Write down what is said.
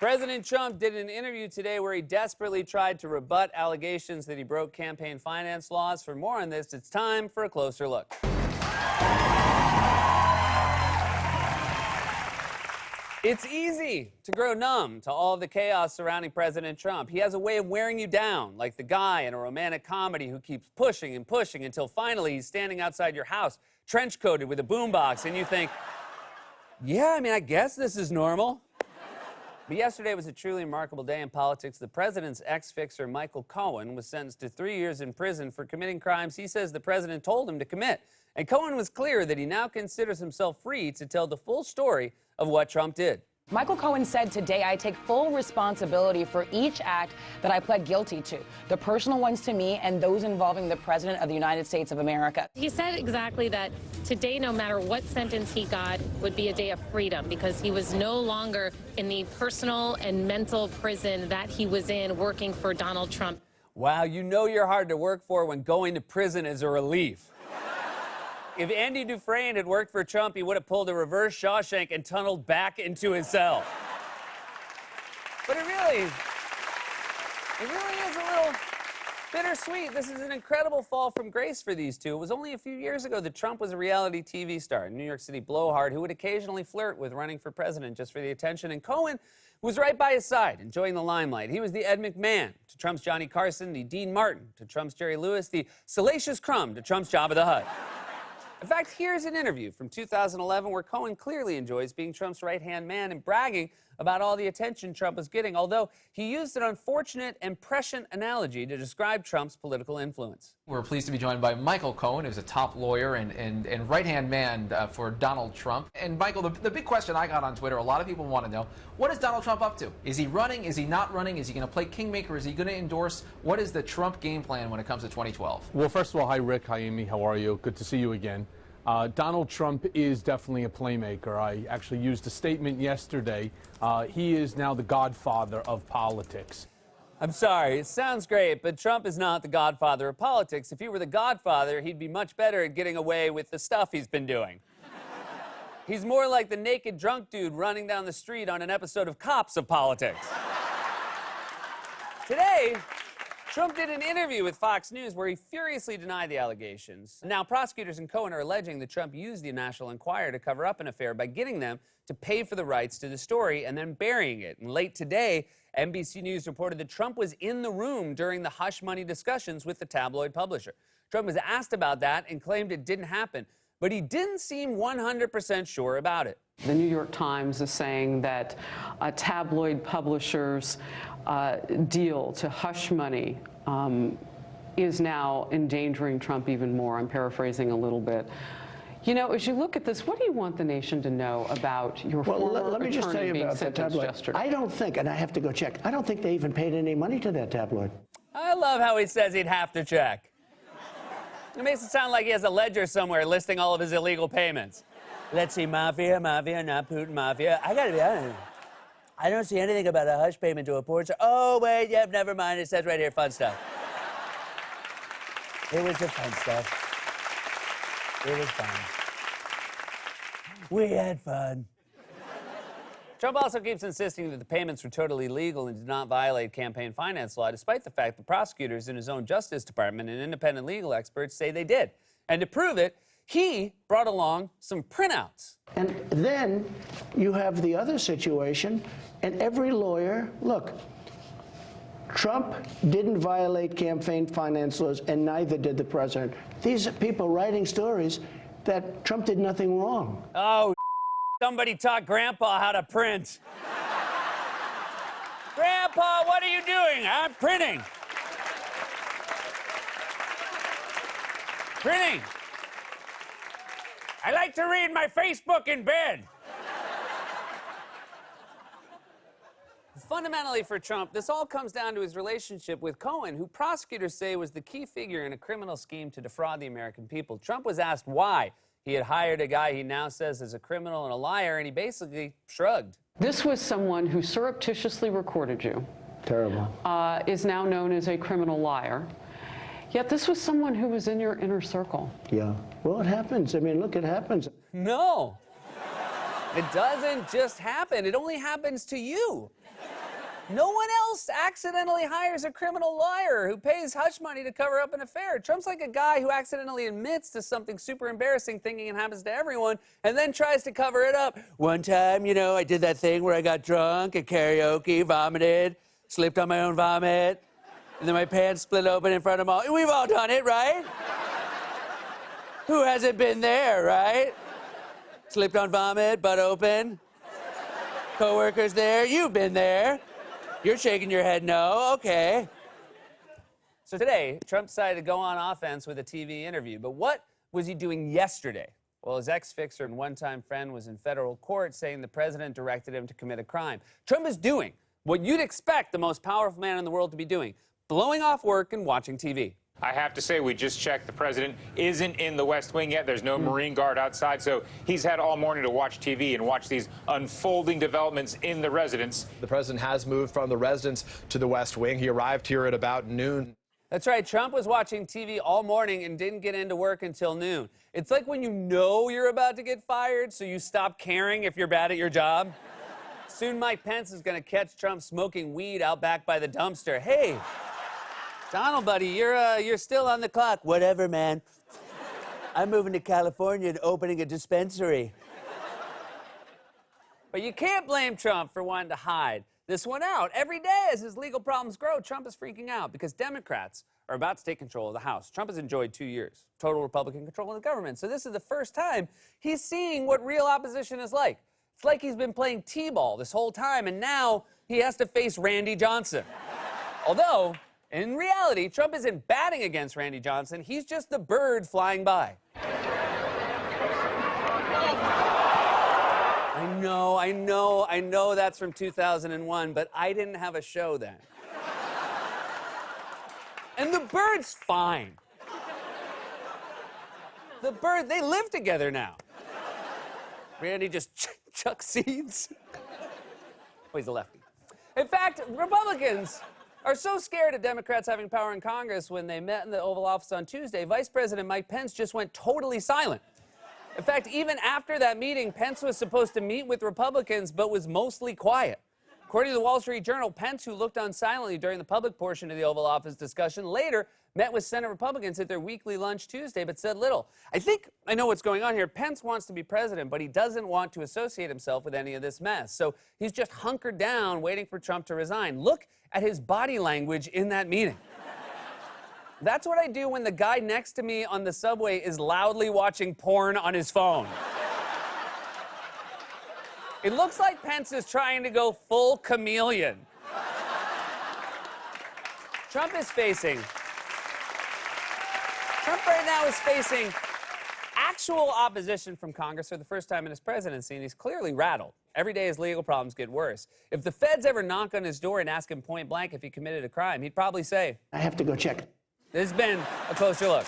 President Trump did an interview today where he desperately tried to rebut allegations that he broke campaign finance laws. For more on this, it's time for a closer look. It's easy to grow numb to all of the chaos surrounding President Trump. He has a way of wearing you down, like the guy in a romantic comedy who keeps pushing and pushing until finally he's standing outside your house, trench-coated with a boombox, and you think, yeah, I guess this is normal. But yesterday was a truly remarkable day in politics. The president's ex-fixer, Michael Cohen, was sentenced to 3 years in prison for committing crimes he says the president told him to commit. And Cohen was clear that he now considers himself free to tell the full story of what Trump did. Michael Cohen said today, I take full responsibility for each act that I pled guilty to, the personal ones to me and those involving the President of the United States of America. He said exactly that today, no matter what sentence he got, would be a day of freedom because he was no longer in the personal and mental prison that he was in working for Donald Trump. Wow, you know you're hard to work for when going to prison is a relief. If Andy Dufresne had worked for Trump, he would have pulled a reverse Shawshank and tunneled back into his cell. But it really is a little bittersweet. This is an incredible fall from grace for these two. It was only a few years ago that Trump was a reality TV star, a New York City blowhard who would occasionally flirt with running for president just for the attention. And Cohen was right by his side, enjoying the limelight. He was the Ed McMahon to Trump's Johnny Carson, the Dean Martin to Trump's Jerry Lewis, the Salacious Crumb to Trump's Jabba the Hutt. In fact, here's an interview from 2011 where Cohen clearly enjoys being Trump's right-hand man and bragging about all the attention Trump was getting, although he used an unfortunate and prescient analogy to describe Trump's political influence. We're pleased to be joined by Michael Cohen, who's a top lawyer and right-hand man for Donald Trump. And Michael, the big question I got on Twitter, a lot of people want to know, what is Donald Trump up to? Is he running? Is he not running? Is he going to play kingmaker? Is he going to endorse? What is the Trump game plan when it comes to 2012? Well, first of all, hi, Rick. Hi, Amy. How are you? Good to see you again. Donald Trump is definitely a playmaker. I actually used a statement yesterday. He is now the godfather of politics. I'm sorry, it sounds great, but Trump is not the godfather of politics. If he were the godfather, he'd be much better at getting away with the stuff he's been doing. He's more like the naked drunk dude running down the street on an episode of Cops of Politics. Today, Trump did an interview with Fox News where he furiously denied the allegations. Now, prosecutors and Cohen are alleging that Trump used the National Enquirer to cover up an affair by getting them to pay for the rights to the story and then burying it. And late today, NBC News reported that Trump was in the room during the hush money discussions with the tabloid publisher. Trump was asked about that and claimed it didn't happen, but he didn't seem 100% sure about it. The New York Times is saying that a tabloid publisher's deal to hush money is now endangering Trump even more. I'm paraphrasing a little bit. You know, as you look at this, what do you want the nation to know about your former let me just tell you being about that sentenced tabloid. yesterday? I don't think, and I have to go check, I don't think they even paid any money to that tabloid. I love how he says he'd have to check. It makes it sound like he has a ledger somewhere listing all of his illegal payments. Let's see, mafia, not Putin, mafia. I gotta be honest. I don't see anything about a hush payment to a porn star. Oh, wait, yep, never mind. It says right here, fun stuff. It was the fun stuff. It was fun. We had fun. Trump also keeps insisting that the payments were totally legal and did not violate campaign finance law, despite the fact that prosecutors in his own Justice Department and independent legal experts say they did. And to prove it, he brought along some printouts. And then you have the other situation, and every lawyer, look, Trump didn't violate campaign finance laws, and neither did the president. These are people writing stories that Trump did nothing wrong. Oh, somebody taught Grandpa how to print. Grandpa, what are you doing? I'm printing. Printing. I like to read my Facebook in bed. Fundamentally for Trump, this all comes down to his relationship with Cohen, who prosecutors say was the key figure in a criminal scheme to defraud the American people. Trump was asked why he had hired a guy he now says is a criminal and a liar, and he basically shrugged. This was someone who surreptitiously recorded you. Terrible. Is now known as a criminal liar. Yet this was someone who was in your inner circle. Yeah. Well, it happens. I mean, look, it happens. No. It doesn't just happen. It only happens to you. No one else accidentally hires a criminal lawyer who pays hush money to cover up an affair. Trump's like a guy who accidentally admits to something super embarrassing, thinking it happens to everyone, and then tries to cover it up. One time, you know, I did that thing where I got drunk at karaoke, vomited, slipped on my own vomit, and then my pants split open in front of all. We've all done it, right? Who hasn't been there, right? Slipped on vomit, butt open. Coworkers there, you've been there. You're shaking your head no, okay. So today, Trump decided to go on offense with a TV interview. But what was he doing yesterday? Well, his ex-fixer and one-time friend was in federal court saying the president directed him to commit a crime. Trump is doing what you'd expect the most powerful man in the world to be doing, blowing off work and watching TV. I have to say, we just checked. The president isn't in the West Wing yet. There's no Marine Guard outside, so he's had all morning to watch TV and watch these unfolding developments in the residence. The president has moved from the residence to the West Wing. He arrived here at about noon. That's right. Trump was watching TV all morning and didn't get into work until noon. It's like when you know you're about to get fired, so you stop caring if you're bad at your job. Soon Mike Pence is going to catch Trump smoking weed out back by the dumpster. Hey, Donald, buddy, you're still on the clock. Whatever, man. I'm moving to California and opening a dispensary. But you can't blame Trump for wanting to hide this one out. Every day as his legal problems grow, Trump is freaking out because Democrats are about to take control of the House. Trump has enjoyed 2 years, total Republican control of the government. So this is the first time he's seeing what real opposition is like. It's like he's been playing T-ball this whole time, and now he has to face Randy Johnson. Although, in reality, Trump isn't batting against Randy Johnson. He's just the bird flying by. I know that's from 2001, but I didn't have a show then. And the bird's fine. The bird, they live together now. Randy just chucks seeds. Oh, he's a lefty. In fact, Republicans are so scared of Democrats having power in Congress. When they met in the Oval Office on Tuesday, Vice President Mike Pence just went totally silent. In fact, even after that meeting, Pence was supposed to meet with Republicans, but was mostly quiet. According to the Wall Street Journal, Pence, who looked on silently during the public portion of the Oval Office discussion, later met with Senate Republicans at their weekly lunch Tuesday, but said little. I think I know what's going on here. Pence wants to be president, but he doesn't want to associate himself with any of this mess. So he's just hunkered down, waiting for Trump to resign. Look at his body language in that meeting. That's what I do when the guy next to me on the subway is loudly watching porn on his phone. It looks like Pence is trying to go full chameleon. Trump right now is facing actual opposition from Congress for the first time in his presidency, and he's clearly rattled. Every day his legal problems get worse. If the feds ever knock on his door and ask him point blank if he committed a crime, he'd probably say, I have to go check. This has been a closer look.